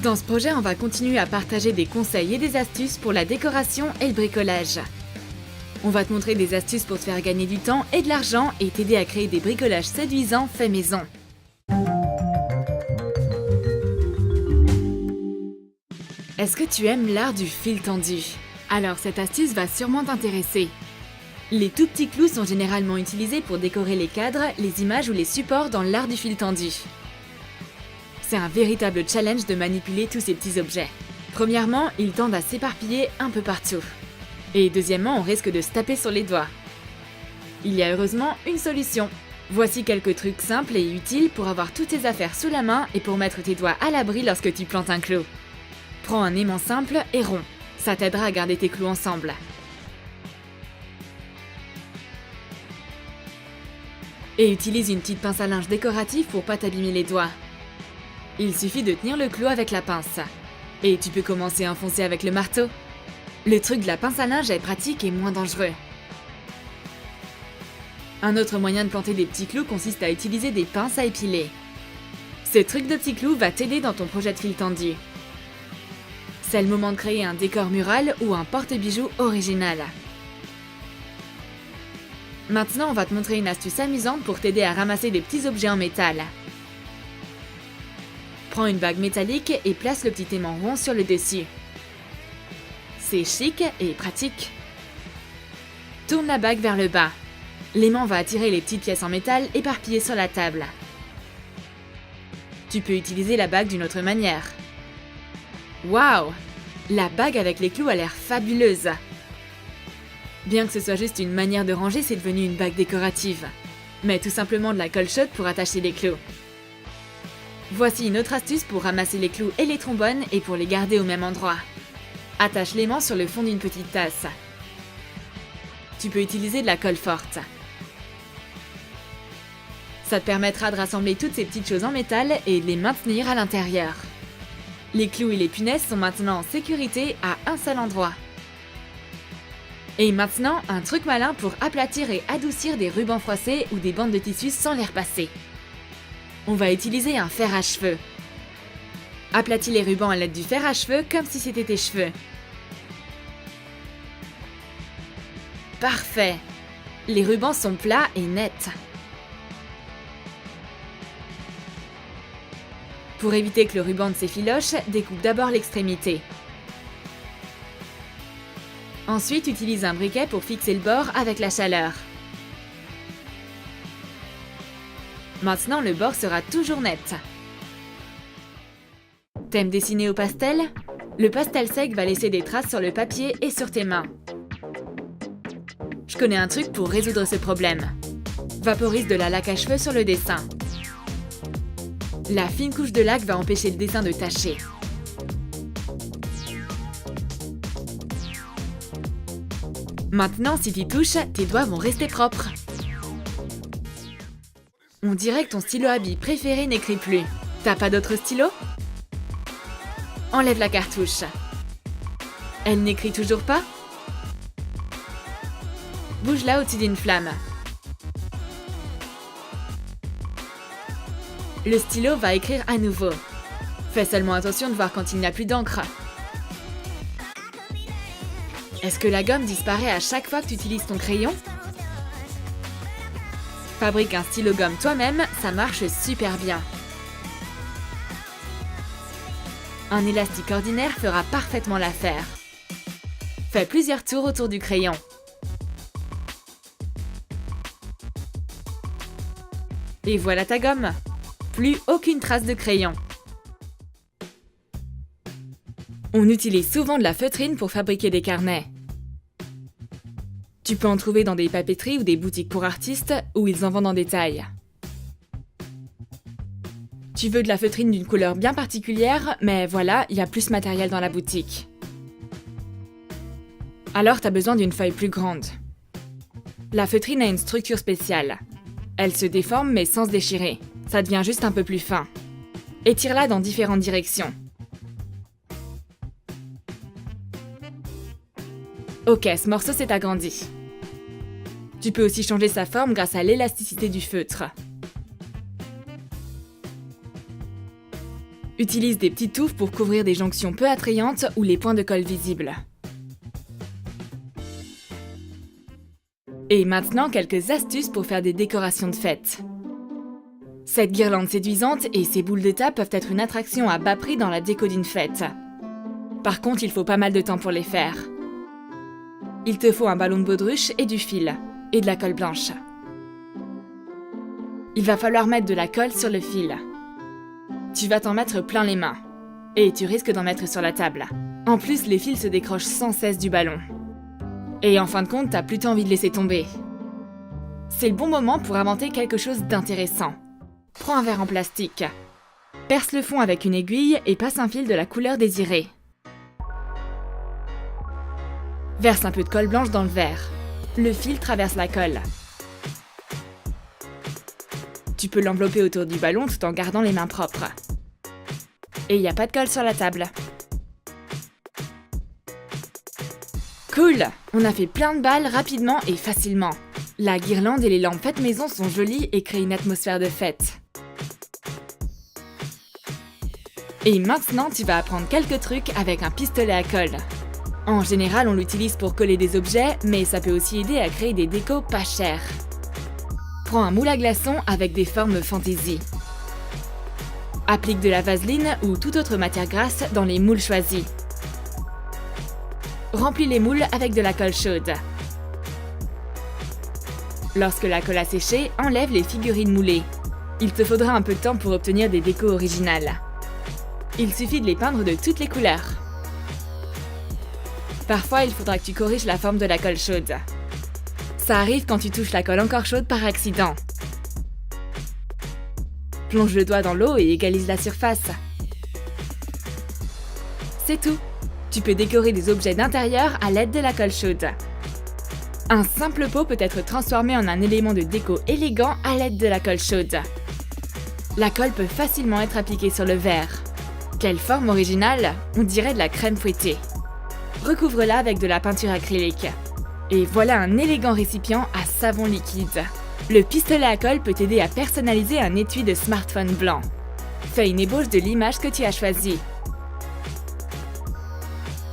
Dans ce projet, on va continuer à partager des conseils et des astuces pour la décoration et le bricolage. On va te montrer des astuces pour te faire gagner du temps et de l'argent et t'aider à créer des bricolages séduisants faits maison. Est-ce que tu aimes l'art du fil tendu? Alors cette astuce va sûrement t'intéresser. Les tout petits clous sont généralement utilisés pour décorer les cadres, les images ou les supports dans l'art du fil tendu. C'est un véritable challenge de manipuler tous ces petits objets. Premièrement, ils tendent à s'éparpiller un peu partout. Et deuxièmement, on risque de se taper sur les doigts. Il y a heureusement une solution. Voici quelques trucs simples et utiles pour avoir toutes tes affaires sous la main et pour mettre tes doigts à l'abri lorsque tu plantes un clou. Prends un aimant simple et rond. Ça t'aidera à garder tes clous ensemble. Et utilise une petite pince à linge décorative pour pas t'abîmer les doigts. Il suffit de tenir le clou avec la pince. Et tu peux commencer à enfoncer avec le marteau. Le truc de la pince à linge est pratique et moins dangereux. Un autre moyen de planter des petits clous consiste à utiliser des pinces à épiler. Ce truc de petits clous va t'aider dans ton projet de fil tendu. C'est le moment de créer un décor mural ou un porte-bijoux original. Maintenant, on va te montrer une astuce amusante pour t'aider à ramasser des petits objets en métal. Prends une bague métallique et place le petit aimant rond sur le dessus. C'est chic et pratique. Tourne la bague vers le bas. L'aimant va attirer les petites pièces en métal éparpillées sur la table. Tu peux utiliser la bague d'une autre manière. Waouh! La bague avec les clous a l'air fabuleuse! Bien que ce soit juste une manière de ranger, c'est devenu une bague décorative. Mets tout simplement de la colle chaude pour attacher les clous. Voici une autre astuce pour ramasser les clous et les trombones et pour les garder au même endroit. Attache l'aimant sur le fond d'une petite tasse. Tu peux utiliser de la colle forte. Ça te permettra de rassembler toutes ces petites choses en métal et de les maintenir à l'intérieur. Les clous et les punaises sont maintenant en sécurité à un seul endroit. Et maintenant, un truc malin pour aplatir et adoucir des rubans froissés ou des bandes de tissu sans les repasser. On va utiliser un fer à cheveux. Aplatis les rubans à l'aide du fer à cheveux comme si c'était tes cheveux. Parfait! Les rubans sont plats et nets. Pour éviter que le ruban ne s'effiloche, découpe d'abord l'extrémité. Ensuite, utilise un briquet pour fixer le bord avec la chaleur. Maintenant, le bord sera toujours net. T'aimes dessiner au pastel? Le pastel sec va laisser des traces sur le papier et sur tes mains. Je connais un truc pour résoudre ce problème. Vaporise de la laque à cheveux sur le dessin. La fine couche de laque va empêcher le dessin de tacher. Maintenant, si tu touches, tes doigts vont rester propres. On dirait que ton stylo à billes préféré n'écrit plus. T'as pas d'autre stylo? Enlève la cartouche. Elle n'écrit toujours pas? Bouge-la au-dessus d'une flamme. Le stylo va écrire à nouveau. Fais seulement attention de voir quand il n'y a plus d'encre. Est-ce que la gomme disparaît à chaque fois que tu utilises ton crayon? Fabrique un stylo gomme toi-même, ça marche super bien. Un élastique ordinaire fera parfaitement l'affaire. Fais plusieurs tours autour du crayon. Et voilà ta gomme. Plus aucune trace de crayon. On utilise souvent de la feutrine pour fabriquer des carnets. Tu peux en trouver dans des papeteries ou des boutiques pour artistes où ils en vendent en détail. Tu veux de la feutrine d'une couleur bien particulière, mais voilà, il y a plus de matériel dans la boutique. Alors tu as besoin d'une feuille plus grande. La feutrine a une structure spéciale. Elle se déforme mais sans se déchirer. Ça devient juste un peu plus fin. Étire-la dans différentes directions. Ok, ce morceau s'est agrandi. Tu peux aussi changer sa forme grâce à l'élasticité du feutre. Utilise des petites touffes pour couvrir des jonctions peu attrayantes ou les points de colle visibles. Et maintenant, quelques astuces pour faire des décorations de fête. Cette guirlande séduisante et ces boules d'état peuvent être une attraction à bas prix dans la déco d'une fête. Par contre, il faut pas mal de temps pour les faire. Il te faut un ballon de baudruche et du fil, et de la colle blanche. Il va falloir mettre de la colle sur le fil. Tu vas t'en mettre plein les mains, et tu risques d'en mettre sur la table. En plus, les fils se décrochent sans cesse du ballon. Et en fin de compte, t'as plutôt envie de laisser tomber. C'est le bon moment pour inventer quelque chose d'intéressant. Prends un verre en plastique. Perce le fond avec une aiguille et passe un fil de la couleur désirée. Verse un peu de colle blanche dans le verre. Le fil traverse la colle. Tu peux l'envelopper autour du ballon tout en gardant les mains propres. Et il n'y a pas de colle sur la table. Cool! On a fait plein de balles rapidement et facilement. La guirlande et les lampes faites maison sont jolies et créent une atmosphère de fête. Et maintenant, tu vas apprendre quelques trucs avec un pistolet à colle. En général, on l'utilise pour coller des objets, mais ça peut aussi aider à créer des décos pas chers. Prends un moule à glaçons avec des formes fantaisie. Applique de la vaseline ou toute autre matière grasse dans les moules choisis. Remplis les moules avec de la colle chaude. Lorsque la colle a séché, enlève les figurines moulées. Il te faudra un peu de temps pour obtenir des décos originales. Il suffit de les peindre de toutes les couleurs. Parfois, il faudra que tu corriges la forme de la colle chaude. Ça arrive quand tu touches la colle encore chaude par accident. Plonge le doigt dans l'eau et égalise la surface. C'est tout. Tu peux décorer des objets d'intérieur à l'aide de la colle chaude. Un simple pot peut être transformé en un élément de déco élégant à l'aide de la colle chaude. La colle peut facilement être appliquée sur le verre. Quelle forme originale! On dirait de la crème fouettée. Recouvre-la avec de la peinture acrylique. Et voilà un élégant récipient à savon liquide. Le pistolet à colle peut t'aider à personnaliser un étui de smartphone blanc. Fais une ébauche de l'image que tu as choisie.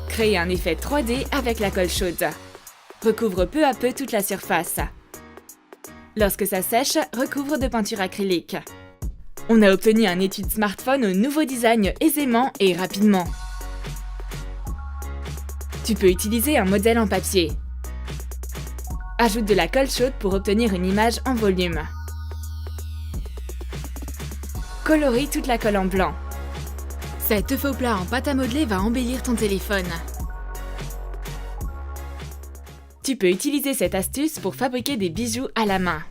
Crée un effet 3D avec la colle chaude. Recouvre peu à peu toute la surface. Lorsque ça sèche, recouvre de peinture acrylique. On a obtenu un étui de smartphone au nouveau design aisément et rapidement. Tu peux utiliser un modèle en papier. Ajoute de la colle chaude pour obtenir une image en volume. Colorie toute la colle en blanc. Cet œuf au plat en pâte à modeler va embellir ton téléphone. Tu peux utiliser cette astuce pour fabriquer des bijoux à la main.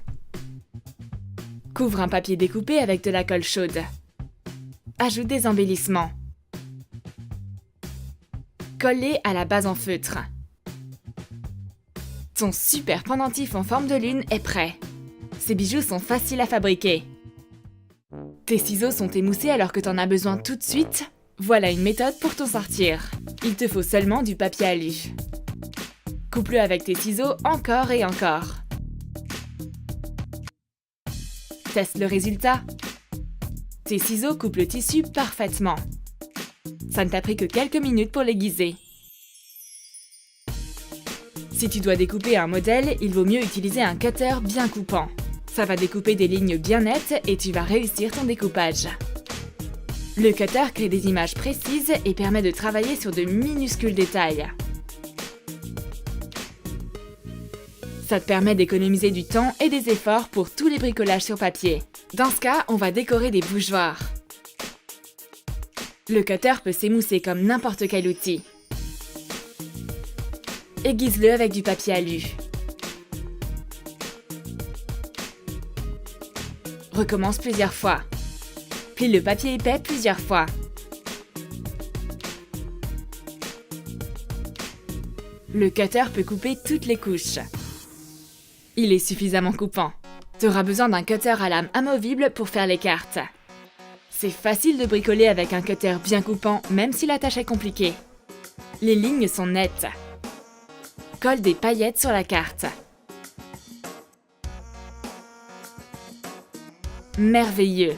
Couvre un papier découpé avec de la colle chaude. Ajoute des embellissements. Colle-les à la base en feutre. Ton super pendentif en forme de lune est prêt. Ces bijoux sont faciles à fabriquer. Tes ciseaux sont émoussés alors que t'en as besoin tout de suite. Voilà une méthode pour t'en sortir. Il te faut seulement du papier alu. Coupe-le avec tes ciseaux encore et encore. Teste le résultat. Tes ciseaux coupent le tissu parfaitement. Ça ne t'a pris que quelques minutes pour l'aiguiser. Si tu dois découper un modèle, il vaut mieux utiliser un cutter bien coupant. Ça va découper des lignes bien nettes et tu vas réussir ton découpage. Le cutter crée des images précises et permet de travailler sur de minuscules détails. Ça te permet d'économiser du temps et des efforts pour tous les bricolages sur papier. Dans ce cas, on va décorer des bougeoirs. Le cutter peut s'émousser comme n'importe quel outil. Aiguise-le avec du papier alu. Recommence plusieurs fois. Plie le papier épais plusieurs fois. Le cutter peut couper toutes les couches. Il est suffisamment coupant. Tu auras besoin d'un cutter à lame amovible pour faire les cartes. C'est facile de bricoler avec un cutter bien coupant, même si la tâche est compliquée. Les lignes sont nettes. Colle des paillettes sur la carte. Merveilleux!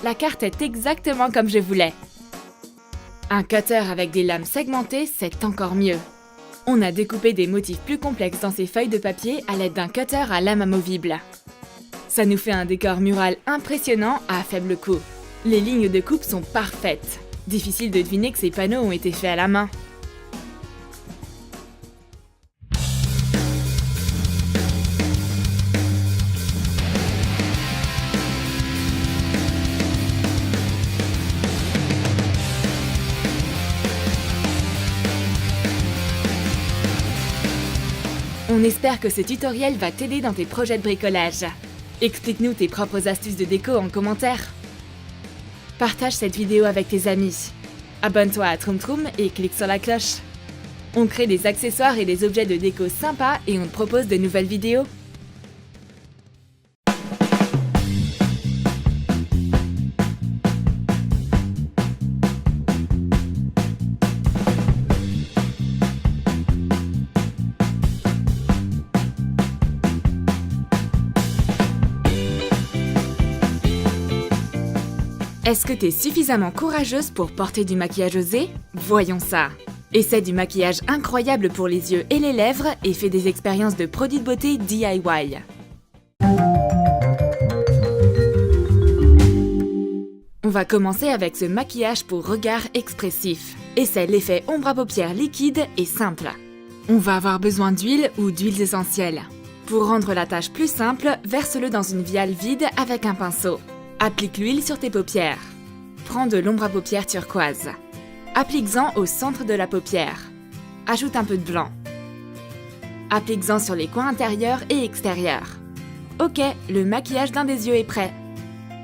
La carte est exactement comme je voulais. Un cutter avec des lames segmentées, c'est encore mieux. On a découpé des motifs plus complexes dans ces feuilles de papier à l'aide d'un cutter à lame amovible. Ça nous fait un décor mural impressionnant à faible coût. Les lignes de coupe sont parfaites. Difficile de deviner que ces panneaux ont été faits à la main. On espère que ce tutoriel va t'aider dans tes projets de bricolage. Explique-nous tes propres astuces de déco en commentaire. Partage cette vidéo avec tes amis. Abonne-toi à Troom Troom et clique sur la cloche. On crée des accessoires et des objets de déco sympas et on te propose de nouvelles vidéos. Est-ce que t'es suffisamment courageuse pour porter du maquillage osé? Voyons ça! Essaie du maquillage incroyable pour les yeux et les lèvres et fais des expériences de produits de beauté DIY. On va commencer avec ce maquillage pour regard expressif. Essaie l'effet ombre à paupières liquide et simple. On va avoir besoin d'huile ou d'huiles essentielles. Pour rendre la tâche plus simple, verse-le dans une viale vide avec un pinceau. Applique l'huile sur tes paupières. Prends de l'ombre à paupières turquoise. Applique-en au centre de la paupière. Ajoute un peu de blanc. Applique-en sur les coins intérieurs et extérieurs. Ok, le maquillage d'un des yeux est prêt.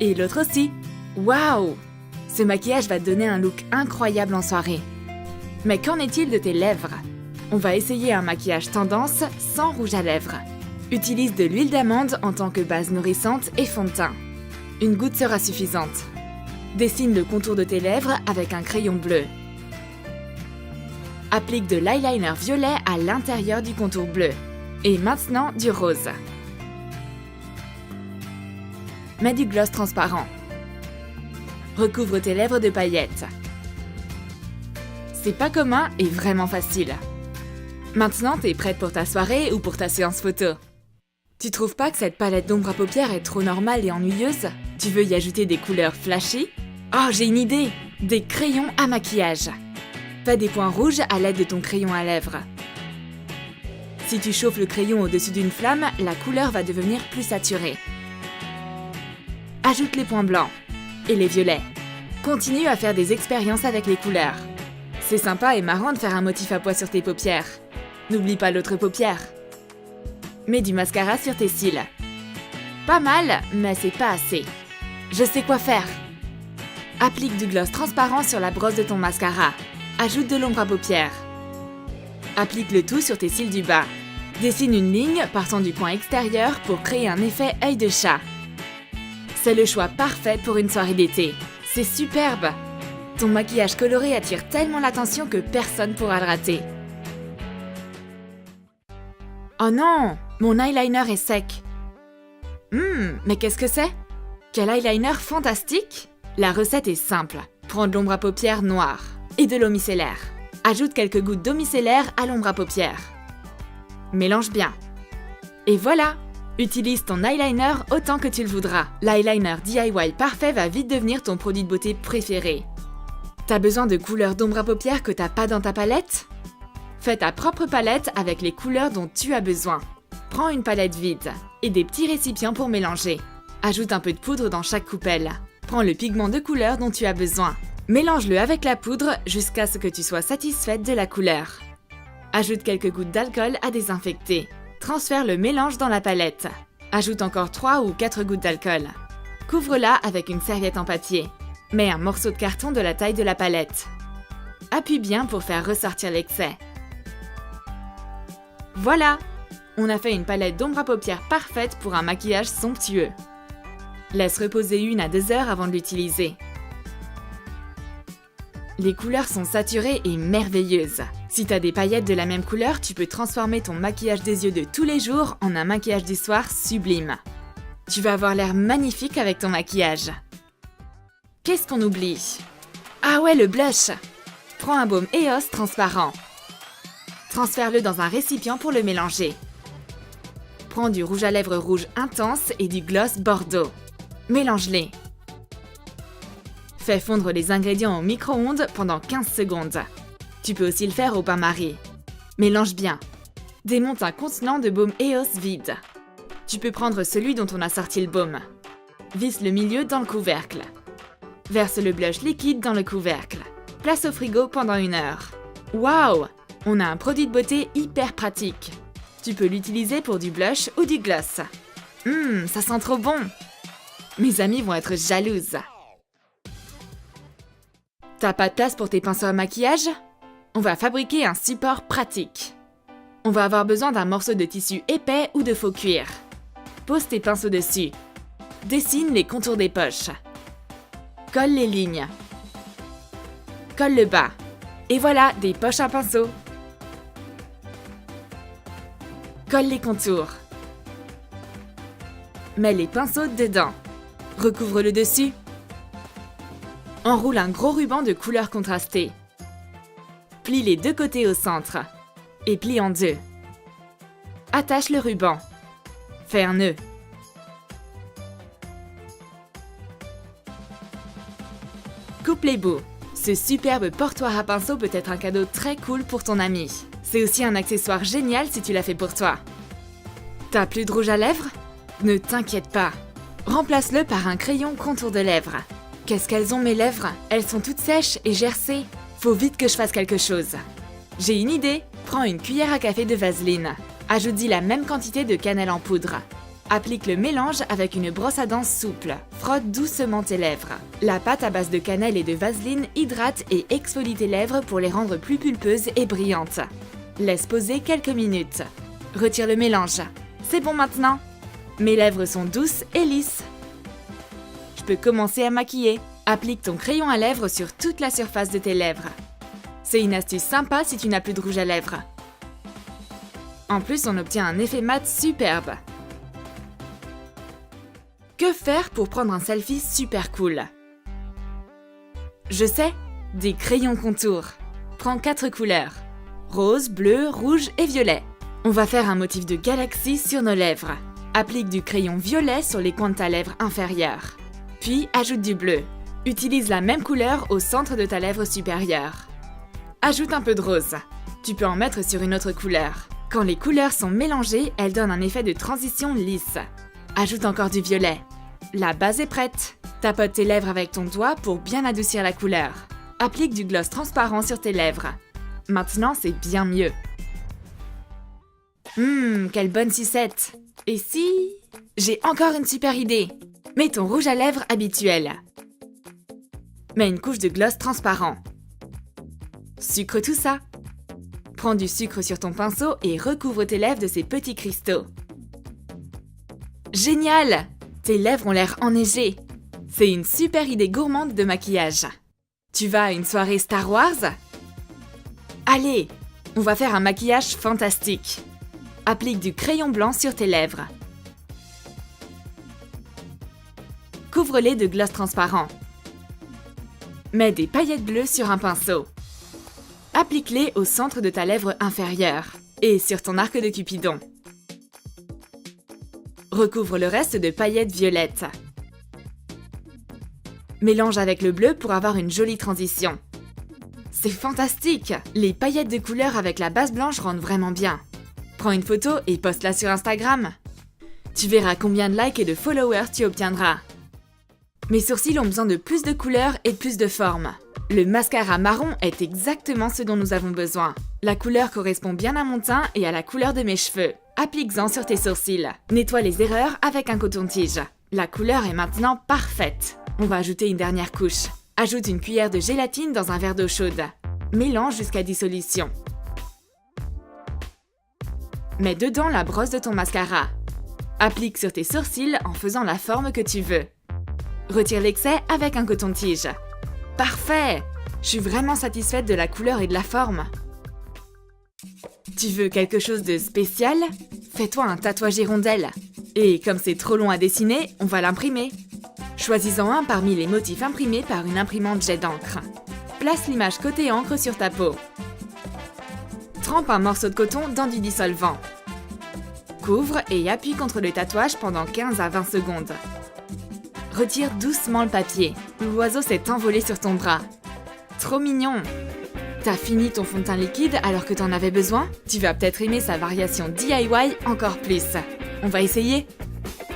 Et l'autre aussi. Waouh! Ce maquillage va te donner un look incroyable en soirée. Mais qu'en est-il de tes lèvres? On va essayer un maquillage tendance sans rouge à lèvres. Utilise de l'huile d'amande en tant que base nourrissante et fond de teint. Une goutte sera suffisante. Dessine le contour de tes lèvres avec un crayon bleu. Applique de l'eyeliner violet à l'intérieur du contour bleu. Et maintenant, du rose. Mets du gloss transparent. Recouvre tes lèvres de paillettes. C'est pas commun et vraiment facile. Maintenant, t'es prête pour ta soirée ou pour ta séance photo. Tu trouves pas que cette palette d'ombre à paupières est trop normale et ennuyeuse? Tu veux y ajouter des couleurs flashy? Oh, j'ai une idée! Des crayons à maquillage. Fais des points rouges à l'aide de ton crayon à lèvres. Si tu chauffes le crayon au-dessus d'une flamme, la couleur va devenir plus saturée. Ajoute les points blancs et les violets. Continue à faire des expériences avec les couleurs. C'est sympa et marrant de faire un motif à pois sur tes paupières. N'oublie pas l'autre paupière. Mets du mascara sur tes cils. Pas mal, mais c'est pas assez. Je sais quoi faire. Applique du gloss transparent sur la brosse de ton mascara. Ajoute de l'ombre à paupières. Applique le tout sur tes cils du bas. Dessine une ligne partant du coin extérieur pour créer un effet œil de chat. C'est le choix parfait pour une soirée d'été. C'est superbe! Ton maquillage coloré attire tellement l'attention que personne pourra le rater. Oh non! Mon eyeliner est sec. Mais qu'est-ce que c'est? Quel eyeliner fantastique! La recette est simple. Prends de l'ombre à paupières noire et de l'eau micellaire. Ajoute quelques gouttes d'eau micellaire à l'ombre à paupières. Mélange bien. Et voilà! Utilise ton eyeliner autant que tu le voudras. L'eyeliner DIY parfait va vite devenir ton produit de beauté préféré. T'as besoin de couleurs d'ombre à paupières que t'as pas dans ta palette? Fais ta propre palette avec les couleurs dont tu as besoin. Prends une palette vide et des petits récipients pour mélanger. Ajoute un peu de poudre dans chaque coupelle. Prends le pigment de couleur dont tu as besoin. Mélange-le avec la poudre jusqu'à ce que tu sois satisfaite de la couleur. Ajoute quelques gouttes d'alcool à désinfecter. Transfère le mélange dans la palette. Ajoute encore 3 ou 4 gouttes d'alcool. Couvre-la avec une serviette en papier. Mets un morceau de carton de la taille de la palette. Appuie bien pour faire ressortir l'excès. Voilà! On a fait une palette d'ombre à paupières parfaite pour un maquillage somptueux. Laisse reposer 1 à 2 heures avant de l'utiliser. Les couleurs sont saturées et merveilleuses. Si t'as des paillettes de la même couleur, tu peux transformer ton maquillage des yeux de tous les jours en un maquillage du soir sublime. Tu vas avoir l'air magnifique avec ton maquillage. Qu'est-ce qu'on oublie? Ah ouais, le blush! Prends un baume EOS transparent. Transfère-le dans un récipient pour le mélanger. Prends du rouge à lèvres rouge intense et du gloss bordeaux. Mélange-les. Fais fondre les ingrédients au micro-ondes pendant 15 secondes. Tu peux aussi le faire au bain-marie. Mélange bien. Démonte un contenant de baume EOS vide. Tu peux prendre celui dont on a sorti le baume. Visse le milieu dans le couvercle. Verse le blush liquide dans le couvercle. Place au frigo pendant 1 heure. Waouh! On a un produit de beauté hyper pratique. Tu peux l'utiliser pour du blush ou du gloss. Ça sent trop bon! Mes amis vont être jalouses. T'as pas de place pour tes pinceaux à maquillage? On va fabriquer un support pratique. On va avoir besoin d'un morceau de tissu épais ou de faux cuir. Pose tes pinceaux dessus. Dessine les contours des poches. Colle les lignes. Colle le bas. Et voilà, des poches à pinceau. Colle les contours. Mets les pinceaux dedans. Recouvre le dessus. Enroule un gros ruban de couleur contrastée. Plie les 2 côtés au centre. Et plie en 2. Attache le ruban. Fais un nœud. Coupe les bouts. Ce superbe portoir à pinceau peut être un cadeau très cool pour ton ami. C'est aussi un accessoire génial si tu l'as fait pour toi. T'as plus de rouge à lèvres? Ne t'inquiète pas. Remplace-le par un crayon contour de lèvres. Qu'est-ce qu'elles ont mes lèvres? Elles sont toutes sèches et gercées. Faut vite que je fasse quelque chose. J'ai une idée. Prends une cuillère à café de vaseline. Ajoute-y la même quantité de cannelle en poudre. Applique le mélange avec une brosse à dents souple. Frotte doucement tes lèvres. La pâte à base de cannelle et de vaseline hydrate et exfolie tes lèvres pour les rendre plus pulpeuses et brillantes. Laisse poser quelques minutes. Retire le mélange. C'est bon maintenant. Mes lèvres sont douces et lisses. Je peux commencer à maquiller. Applique ton crayon à lèvres sur toute la surface de tes lèvres. C'est une astuce sympa si tu n'as plus de rouge à lèvres. En plus, on obtient un effet mat superbe. Que faire pour prendre un selfie super cool? Je sais, des crayons contours. Prends 4 couleurs. Rose, bleu, rouge et violet. On va faire un motif de galaxie sur nos lèvres. Applique du crayon violet sur les coins de ta lèvre inférieure. Puis ajoute du bleu. Utilise la même couleur au centre de ta lèvre supérieure. Ajoute un peu de rose. Tu peux en mettre sur une autre couleur. Quand les couleurs sont mélangées, elles donnent un effet de transition lisse. Ajoute encore du violet. La base est prête. Tapote tes lèvres avec ton doigt pour bien adoucir la couleur. Applique du gloss transparent sur tes lèvres. Maintenant, c'est bien mieux. Quelle bonne sucette! Et si... J'ai encore une super idée! Mets ton rouge à lèvres habituel. Mets une couche de gloss transparent. Sucre tout ça. Prends du sucre sur ton pinceau et recouvre tes lèvres de ces petits cristaux. Génial! Tes lèvres ont l'air enneigées. C'est une super idée gourmande de maquillage. Tu vas à une soirée Star Wars? Allez, on va faire un maquillage fantastique. Applique du crayon blanc sur tes lèvres. Couvre-les de gloss transparent. Mets des paillettes bleues sur un pinceau. Applique-les au centre de ta lèvre inférieure et sur ton arc de Cupidon. Recouvre le reste de paillettes violettes. Mélange avec le bleu pour avoir une jolie transition. C'est fantastique! Les paillettes de couleur avec la base blanche rendent vraiment bien. Prends une photo et poste-la sur Instagram. Tu verras combien de likes et de followers tu obtiendras. Mes sourcils ont besoin de plus de couleurs et plus de formes. Le mascara marron est exactement ce dont nous avons besoin. La couleur correspond bien à mon teint et à la couleur de mes cheveux. Applique-en sur tes sourcils. Nettoie les erreurs avec un coton-tige. La couleur est maintenant parfaite. On va ajouter une dernière couche. Ajoute une cuillère de gélatine dans un verre d'eau chaude. Mélange jusqu'à dissolution. Mets dedans la brosse de ton mascara. Applique sur tes sourcils en faisant la forme que tu veux. Retire l'excès avec un coton-tige. Parfait! Je suis vraiment satisfaite de la couleur et de la forme. Tu veux quelque chose de spécial? Fais-toi un tatouage hirondelle. Et comme c'est trop long à dessiner, on va l'imprimer. Choisis-en un parmi les motifs imprimés par une imprimante jet d'encre. place l'image côté encre sur ta peau. Trempe un morceau de coton dans du dissolvant. Couvre et appuie contre le tatouage pendant 15 à 20 secondes. Retire doucement le papier. L'oiseau s'est envolé sur ton bras. Trop mignon! T'as fini ton fond de teint liquide alors que t'en avais besoin? Tu vas peut-être aimer sa variation DIY encore plus. On va essayer?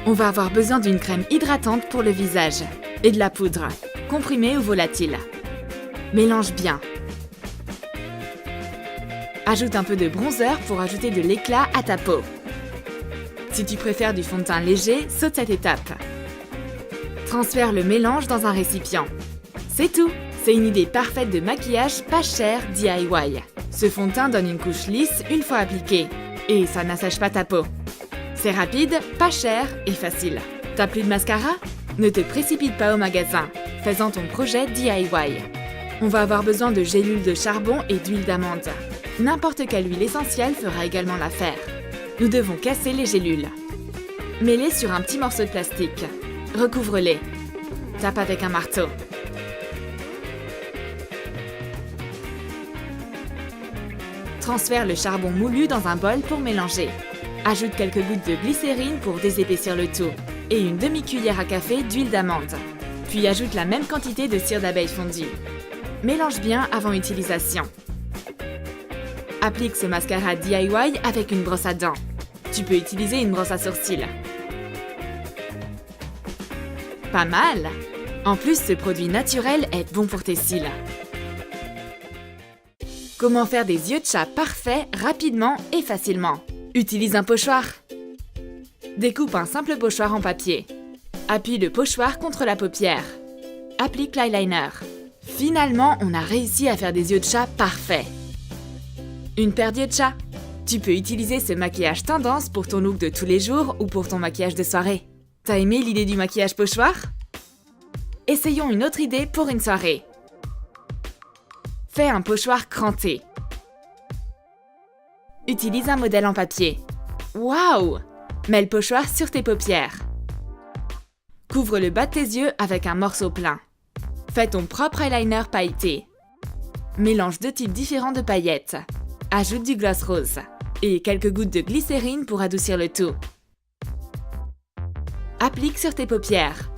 On va avoir besoin d'une crème hydratante pour le visage et de la poudre, comprimée ou volatile. Mélange bien. Ajoute un peu de bronzer pour ajouter de l'éclat à ta peau. Si tu préfères du fond de teint léger, saute cette étape. Transfère le mélange dans un récipient. C'est tout! C'est une idée parfaite de maquillage pas cher DIY. Ce fond de teint donne une couche lisse une fois appliqué. Et ça n'assèche pas ta peau. C'est rapide, pas cher et facile. T'as plus de mascara? Ne te précipite pas au magasin. Fais-en ton projet DIY. On va avoir besoin de gélules de charbon et d'huile d'amande. N'importe quelle huile essentielle fera également l'affaire. Nous devons casser les gélules. Mets-les sur un petit morceau de plastique. Recouvre-les. Tape avec un marteau. Transfère le charbon moulu dans un bol pour mélanger. Ajoute quelques gouttes de glycérine pour désépaissir le tout. Et une demi-cuillère à café d'huile d'amande. Puis ajoute la même quantité de cire d'abeille fondue. Mélange bien avant utilisation. Applique ce mascara DIY avec une brosse à dents. Tu peux utiliser une brosse à sourcils. Pas mal! En plus, ce produit naturel est bon pour tes cils. Comment faire des yeux de chat parfaits rapidement et facilement? Utilise un pochoir. Découpe un simple pochoir en papier. Appuie le pochoir contre la paupière. Applique l'eyeliner. Finalement, on a réussi à faire des yeux de chat parfaits. Une paire d'yeux de chat. Tu peux utiliser ce maquillage tendance pour ton look de tous les jours ou pour ton maquillage de soirée. T'as aimé l'idée du maquillage pochoir? Essayons une autre idée pour une soirée. Fais un pochoir cranté. Utilise un modèle en papier. Waouh! Mets le pochoir sur tes paupières. Couvre le bas de tes yeux avec un morceau plein. Fais ton propre eyeliner pailleté. Mélange 2 types différents de paillettes. Ajoute du gloss rose. Et quelques gouttes de glycérine pour adoucir le tout. Applique sur tes paupières.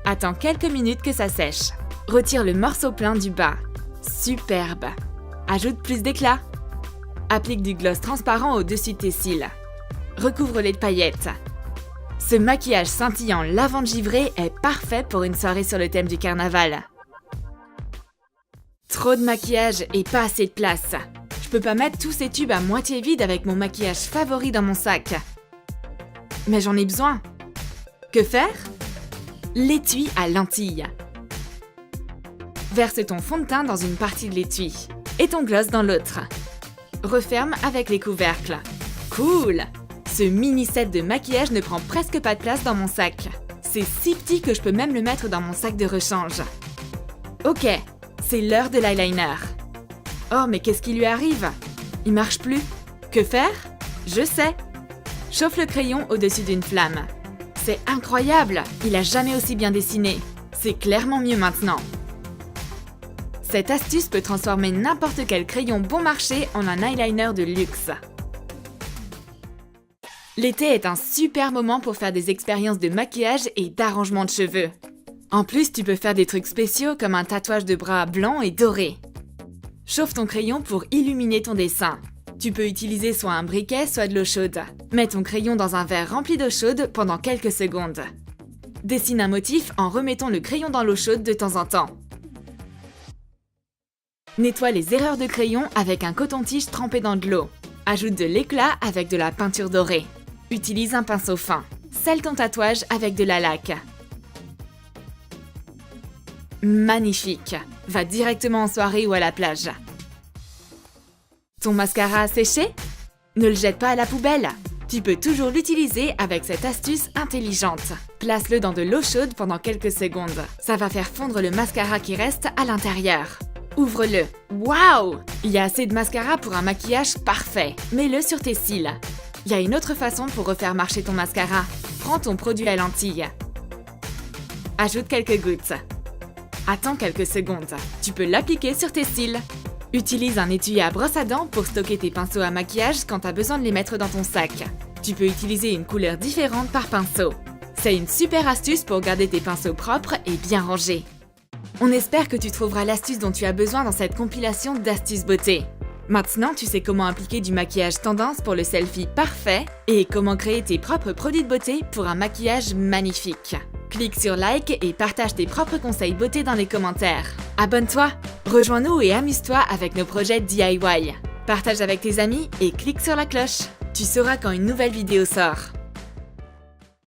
Attends quelques minutes que ça sèche. Retire le morceau plein du bas. Superbe! Ajoute plus d'éclat. Applique du gloss transparent au-dessus de tes cils. Recouvre-les de paillettes. Ce maquillage scintillant lavande givrée est parfait pour une soirée sur le thème du carnaval. Trop de maquillage et pas assez de place. Je peux pas mettre tous ces tubes à moitié vides avec mon maquillage favori dans mon sac. Mais j'en ai besoin. Que faire? L'étui à lentilles. Verse ton fond de teint dans une partie de l'étui et ton gloss dans l'autre. Referme avec les couvercles. Cool! Ce mini set de maquillage ne prend presque pas de place dans mon sac. C'est si petit que je peux même le mettre dans mon sac de rechange. Ok, c'est l'heure de l'eyeliner. Oh, mais qu'est-ce qui lui arrive? Il marche plus. Que faire? Je sais! Chauffe le crayon au-dessus d'une flamme. C'est incroyable! Il a jamais aussi bien dessiné. C'est clairement mieux maintenant. Cette astuce peut transformer n'importe quel crayon bon marché en un eyeliner de luxe. L'été est un super moment pour faire des expériences de maquillage et d'arrangement de cheveux. En plus, tu peux faire des trucs spéciaux comme un tatouage de bras blanc et doré. Chauffe ton crayon pour illuminer ton dessin. Tu peux utiliser soit un briquet, soit de l'eau chaude. Mets ton crayon dans un verre rempli d'eau chaude pendant quelques secondes. Dessine un motif en remettant le crayon dans l'eau chaude de temps en temps. Nettoie les erreurs de crayon avec un coton-tige trempé dans de l'eau. Ajoute de l'éclat avec de la peinture dorée. Utilise un pinceau fin. Scelle ton tatouage avec de la laque. Magnifique! Va directement en soirée ou à la plage. Ton mascara a séché? Ne le jette pas à la poubelle. Tu peux toujours l'utiliser avec cette astuce intelligente. Place-le dans de l'eau chaude pendant quelques secondes. Ça va faire fondre le mascara qui reste à l'intérieur. Ouvre-le. Waouh! Il y a assez de mascara pour un maquillage parfait. Mets-le sur tes cils. Il y a une autre façon pour refaire marcher ton mascara. Prends ton produit à lentilles. Ajoute quelques gouttes. Attends quelques secondes. Tu peux l'appliquer sur tes cils. Utilise un étui à brosse à dents pour stocker tes pinceaux à maquillage quand tu as besoin de les mettre dans ton sac. Tu peux utiliser une couleur différente par pinceau. C'est une super astuce pour garder tes pinceaux propres et bien rangés. On espère que tu trouveras l'astuce dont tu as besoin dans cette compilation d'astuces beauté. Maintenant, tu sais comment appliquer du maquillage tendance pour le selfie parfait et comment créer tes propres produits de beauté pour un maquillage magnifique. Clique sur like et partage tes propres conseils beauté dans les commentaires. Abonne-toi, rejoins-nous et amuse-toi avec nos projets DIY. Partage avec tes amis et clique sur la cloche. Tu sauras quand une nouvelle vidéo sort.